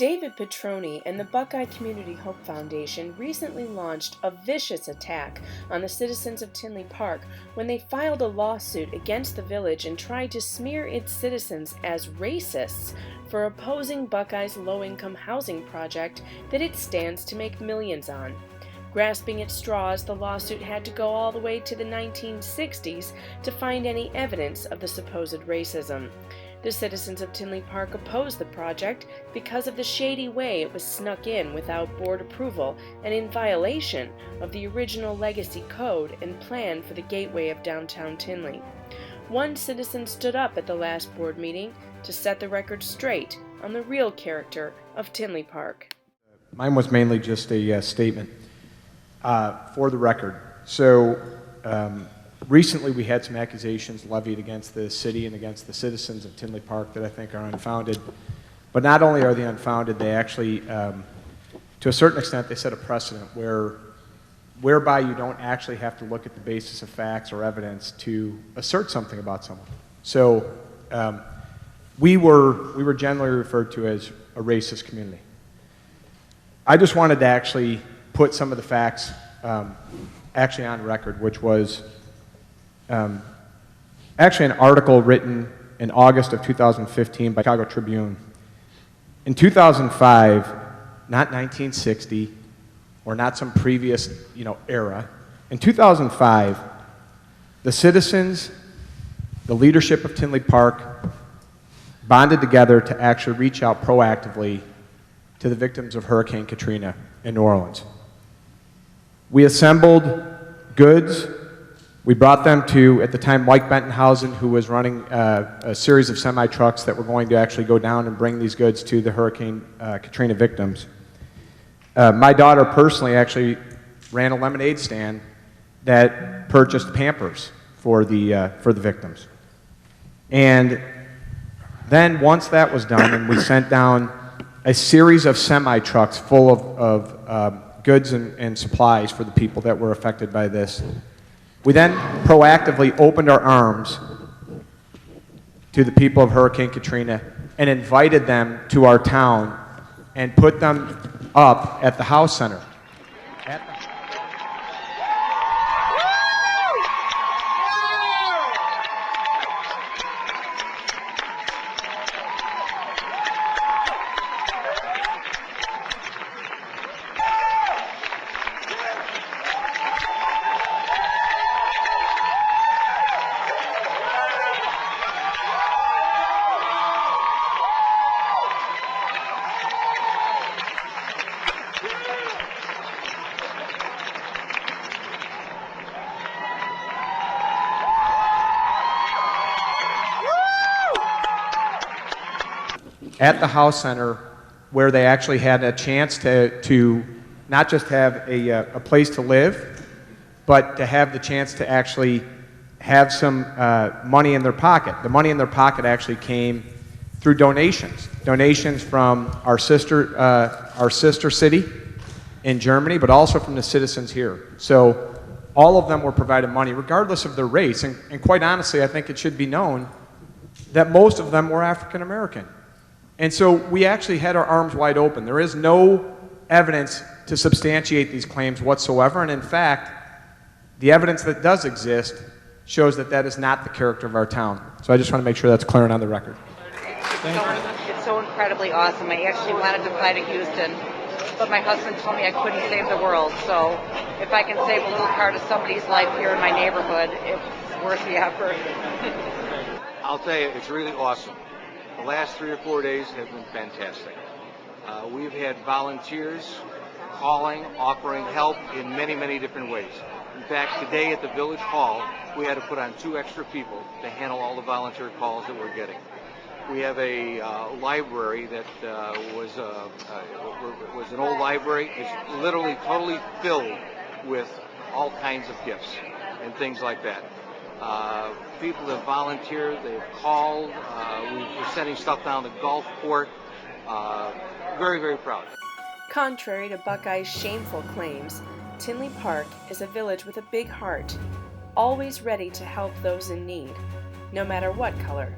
David Petroni and the Buckeye Community Hope Foundation recently launched a vicious attack on the citizens of Tinley Park when they filed a lawsuit against the village and tried to smear its citizens as racists for opposing Buckeye's low-income housing project that it stands to make millions on. Grasping at straws, the lawsuit had to go all the way to the 1960s to find any evidence of the supposed racism. The citizens of Tinley Park opposed the project because of the shady way it was snuck in without board approval and in violation of the original legacy code and plan for the gateway of downtown Tinley. One citizen stood up at the last board meeting to set the record straight on the real character of Tinley Park. Mine was mainly just a statement for the record. So recently we had some accusations levied against the city and against the citizens of Tinley Park that I think are unfounded. But not only are they unfounded, they actually, to a certain extent, they set a precedent whereby you don't actually have to look at the basis of facts or evidence to assert something about someone. So we were generally referred to as a racist community. I just wanted to actually put some of the facts actually on record, which was actually an article written in August of 2015 by Chicago Tribune. In 2005, not 1960 or not some previous era, in 2005, the citizens, the leadership of Tinley Park bonded together to actually reach out proactively to the victims of Hurricane Katrina in New Orleans. We assembled goods. We brought them to, at the time, Mike Bentonhausen, who was running a series of semi-trucks that were going to actually go down and bring these goods to the Hurricane Katrina victims. My daughter personally actually ran a lemonade stand that purchased Pampers for the victims. And then once that was done, and we sent down a series of semi-trucks full of goods and supplies for the people that were affected by this. We then proactively opened our arms to the people of Hurricane Katrina and invited them to our town and put them up at the House Center. At the House Center, where they actually had a chance to not just have a place to live, but to have the chance to actually have some money in their pocket. The money in their pocket actually came through donations from our sister city in Germany, but also from the citizens here. So all of them were provided money, regardless of their race. And quite honestly, I think it should be known that most of them were African American. And so we actually had our arms wide open. There is no evidence to substantiate these claims whatsoever, and in fact, the evidence that does exist shows that that is not the character of our town. So I just want to make sure that's clear and on the record. It's so incredibly awesome. I actually wanted to fly to Houston, but my husband told me I couldn't save the world. So if I can save a little part of somebody's life here in my neighborhood, it's worth the effort. I'll tell you, it's really awesome. The last 3 or 4 days have been fantastic. We've had volunteers calling, offering help in many, many different ways. In fact, today at the Village Hall, we had to put on 2 extra people to handle all the volunteer calls that we're getting. We have a library that was an old library. It's literally totally filled with all kinds of gifts and things like that. People have volunteered, they've called, we're sending stuff down the golf court. Very, very proud. Contrary to Buckeye's shameful claims, Tinley Park is a village with a big heart, always ready to help those in need, no matter what color